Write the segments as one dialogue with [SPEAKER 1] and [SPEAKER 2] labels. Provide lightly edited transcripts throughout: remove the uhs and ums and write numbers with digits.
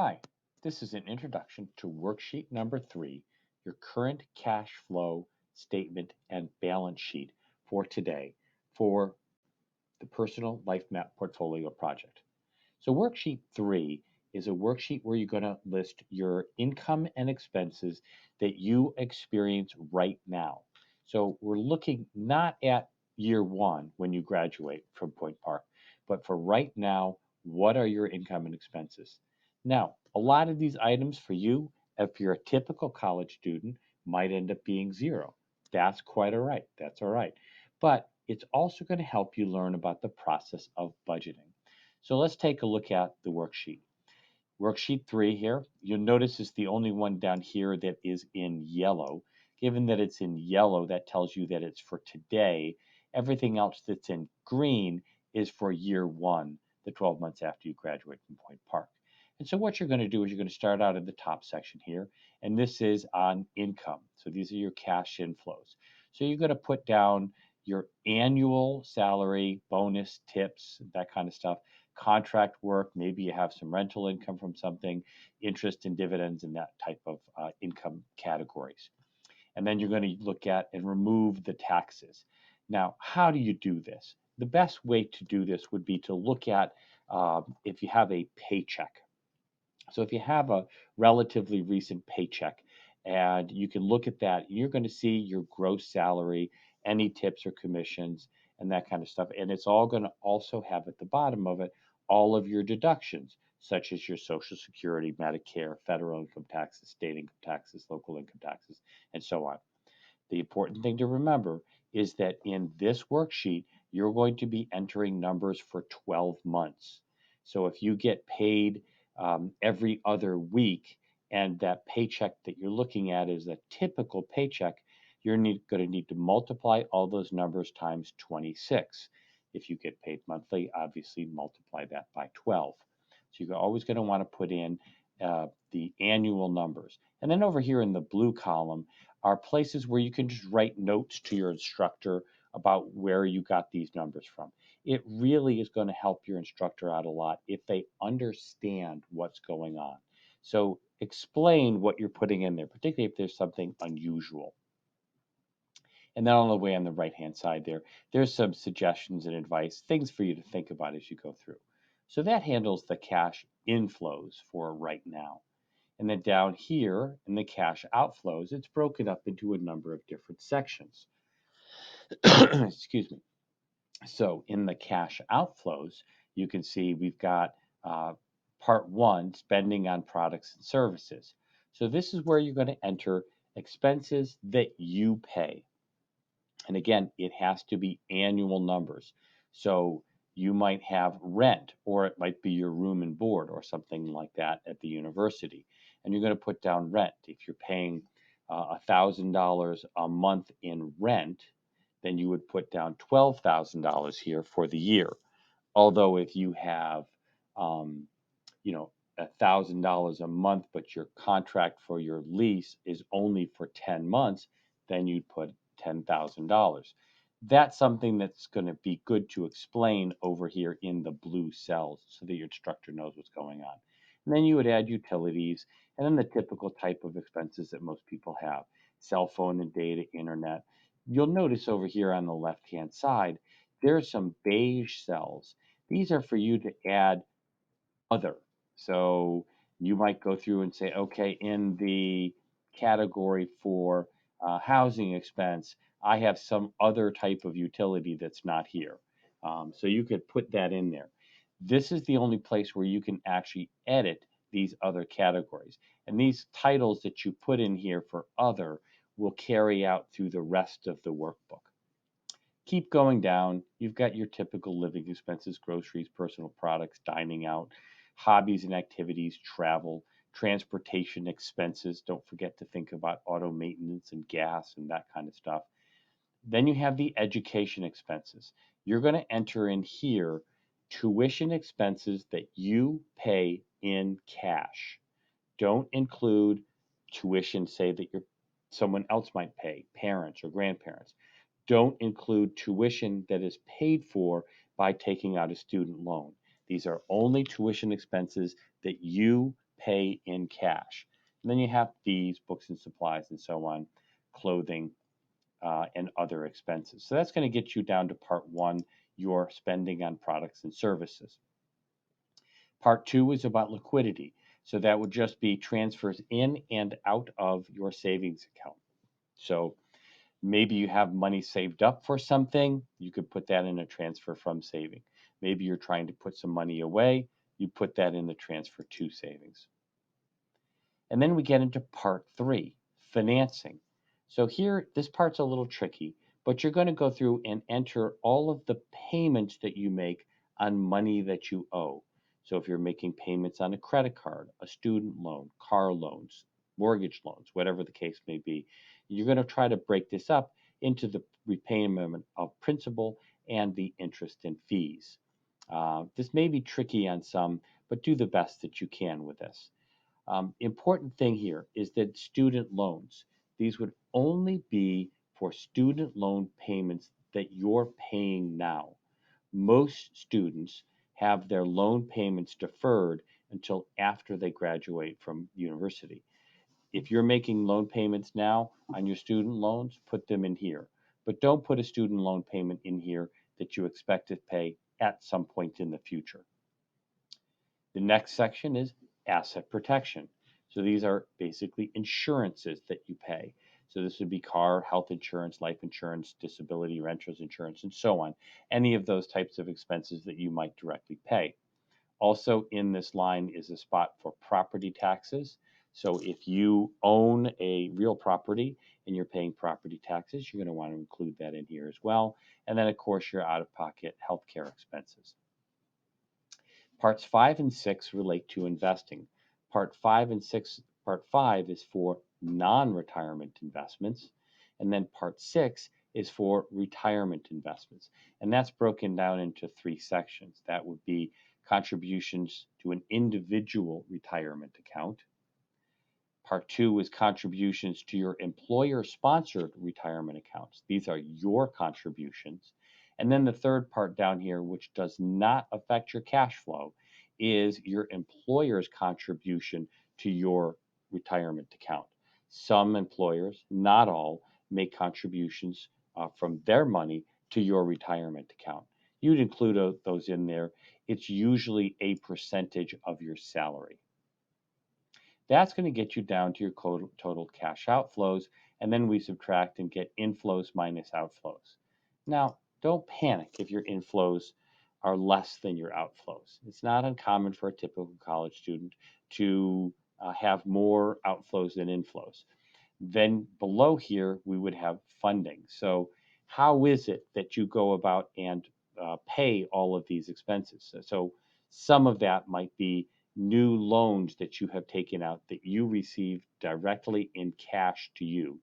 [SPEAKER 1] Hi, this is an introduction to worksheet number 3, your current cash flow statement and balance sheet for today for the Personal Life Map Portfolio Project. So worksheet 3 is a worksheet where you're going to list your income and expenses that you experience right now. So we're looking not at year 1 when you graduate from Point Park, but for right now, what are your income and expenses? Now, a lot of these items for you, if you're a typical college student, might end up being zero. That's quite all right. That's all right. But it's also going to help you learn about the process of budgeting. So let's take a look at the worksheet. Worksheet 3 here, you'll notice is the only one down here that is in yellow. Given that it's in yellow, that tells you that it's for today. Everything else that's in green is for year 1, the 12 months after you graduate from Point Park. And so what you're going to do is you're going to start out in the top section here, and this is on income. So these are your cash inflows. So you're going to put down your annual salary, bonus, tips, that kind of stuff, contract work, maybe you have some rental income from something, interest and dividends, and that type of income categories. And then you're going to look at and remove the taxes. Now, how do you do this? The best way to do this would be to look at if you have a paycheck. So if you have a relatively recent paycheck and you can look at that, you're going to see your gross salary, any tips or commissions, and that kind of stuff. And it's all going to also have at the bottom of it all of your deductions, such as your Social Security, Medicare, federal income taxes, state income taxes, local income taxes, and so on. The important thing to remember is that in this worksheet, you're going to be entering numbers for 12 months. So if you get paid every other week and that paycheck that you're looking at is a typical paycheck, you're going to need to multiply all those numbers times 26. If you get paid monthly, obviously multiply that by 12. So you're always going to want to put in the annual numbers. And then over here in the blue column, are places where you can just write notes to your instructor about where you got these numbers from. It really is going to help your instructor out a lot if they understand what's going on. So explain what you're putting in there, particularly if there's something unusual. And then on the way on the right hand side there's some suggestions and advice, things for you to think about as you go through. So that handles the cash inflows for right now. And then down here in the cash outflows, it's broken up into a number of different sections. Excuse me. So in the cash outflows, you can see we've got part 1, spending on products and services. So this is where you're going to enter expenses that you pay. And again, it has to be annual numbers. So you might have rent, or it might be your room and board, or something like that at the university. And you're going to put down rent. If you're paying $1,000 a month in rent, then you would put down $12,000 here for the year. Although if you have, you know, $1,000 a month, but your contract for your lease is only for 10 months, then you'd put $10,000. That's something that's going to be good to explain over here in the blue cells so that your instructor knows what's going on. And then you would add utilities and then the typical type of expenses that most people have, cell phone and data, internet. You'll notice over here on the left-hand side, there's some beige cells. These are for you to add other. So you might go through and say, okay, in the category for housing expense, I have some other type of utility that's not here. So you could put that in there. This is the only place where you can actually edit these other categories. And these titles that you put in here for other will carry out through the rest of the workbook. Keep going down. You've got your typical living expenses, groceries, personal products, dining out, hobbies and activities, travel, transportation expenses. Don't forget to think about auto maintenance and gas and that kind of stuff. Then you have the education expenses. You're going to enter in here tuition expenses that you pay in cash. Don't include tuition, say that someone else might pay, parents or grandparents. Don't include tuition that is paid for by taking out a student loan. These are only tuition expenses that you pay in cash. And then you have fees, books and supplies, and so on, clothing, and other expenses. So that's going to get you down to part one, your spending on products and services. Part two is about liquidity. So that would just be transfers in and out of your savings account. So maybe you have money saved up for something, you could put that in a transfer from saving. Maybe you're trying to put some money away, you put that in the transfer to savings. And then we get into part three, financing. So here, this part's a little tricky, but you're going to go through and enter all of the payments that you make on money that you owe. So if you're making payments on a credit card, a student loan, car loans, mortgage loans, whatever the case may be, you're going to try to break this up into the repayment of principal and the interest and fees. This may be tricky on some, but do the best that you can with this. Important thing here is that student loans, these would only be for student loan payments that you're paying now. Most students have their loan payments deferred until after they graduate from university. If you're making loan payments now on your student loans, put them in here. But don't put a student loan payment in here that you expect to pay at some point in the future. The next section is asset protection. So these are basically insurances that you pay. So this would be car, health insurance, life insurance, disability, renters insurance, and so on. Any of those types of expenses that you might directly pay. Also in this line is a spot for property taxes. So if you own a real property and you're paying property taxes, you're going to want to include that in here as well. And then, of course, your out-of-pocket healthcare expenses. Parts 5 and 6 relate to investing. Part 5 is for non-retirement investments, and then part 6 is for retirement investments. And that's broken down into three sections. That would be contributions to an individual retirement account. Part 2 is contributions to your employer-sponsored retirement accounts. These are your contributions. And then the third part down here, which does not affect your cash flow, is your employer's contribution to your retirement account. Some employers, not all, make contributions from their money to your retirement account. You'd include those in there. It's usually a percentage of your salary. That's going to get you down to your total cash outflows, and then we subtract and get inflows minus outflows. Now, don't panic if your inflows are less than your outflows. It's not uncommon for a typical college student to have more outflows than inflows. Then below here, we would have funding. So how is it that you go about and pay all of these expenses? So some of that might be new loans that you have taken out that you receive directly in cash to you.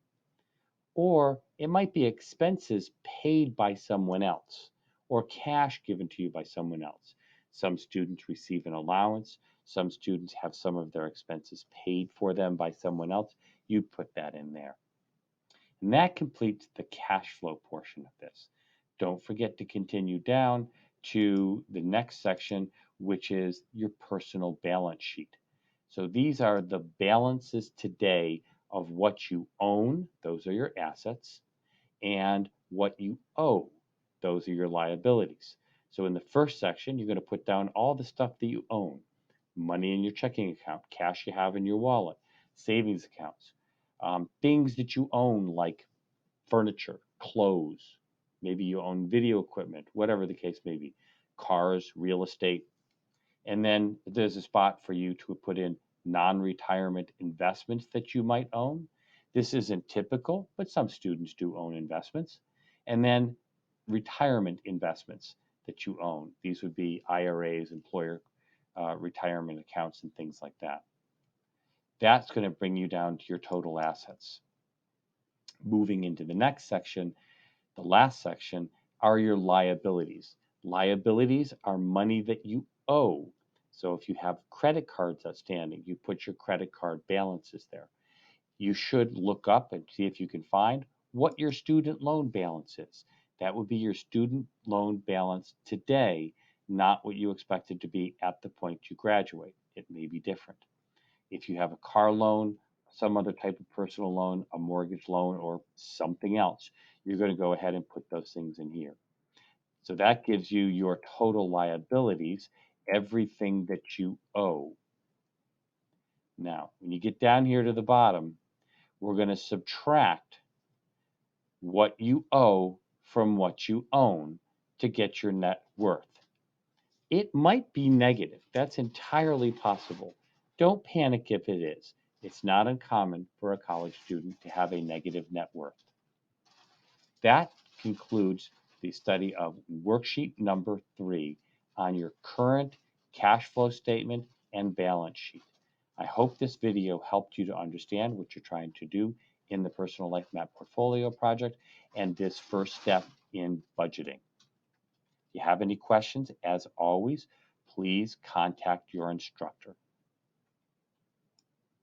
[SPEAKER 1] Or it might be expenses paid by someone else or cash given to you by someone else. Some students receive an allowance. Some students have some of their expenses paid for them by someone else. You put that in there. And that completes the cash flow portion of this. Don't forget to continue down to the next section, which is your personal balance sheet. So these are the balances today of what you own, those are your assets, and what you owe, those are your liabilities. So in the first section, you're going to put down all the stuff that you own: money in your checking account, cash you have in your wallet, savings accounts, things that you own like furniture, clothes, maybe you own video equipment, whatever the case may be, cars, real estate. And then there's a spot for you to put in non-retirement investments that you might own. This isn't typical, but some students do own investments. And then retirement investments that you own. These would be IRAs, employer retirement accounts, and things like that. That's going to bring you down to your total assets. Moving into the next section, the last section, are your liabilities. Liabilities are money that you owe. So if you have credit cards outstanding, you put your credit card balances there. You should look up and see if you can find what your student loan balance is. That would be your student loan balance today, not what you expect it to be at the point you graduate. It may be different. If you have a car loan, some other type of personal loan, a mortgage loan, or something else, you're going to go ahead and put those things in here. So that gives you your total liabilities, everything that you owe. Now, when you get down here to the bottom, we're going to subtract what you owe from what you own to get your net worth. It might be negative. That's entirely possible. Don't panic if it is. It's not uncommon for a college student to have a negative net worth. That concludes the study of worksheet number 3 on your current cash flow statement and balance sheet. I hope this video helped you to understand what you're trying to do in the Personal Life Map Portfolio project and this first step in budgeting. If you have any questions, as always, please contact your instructor.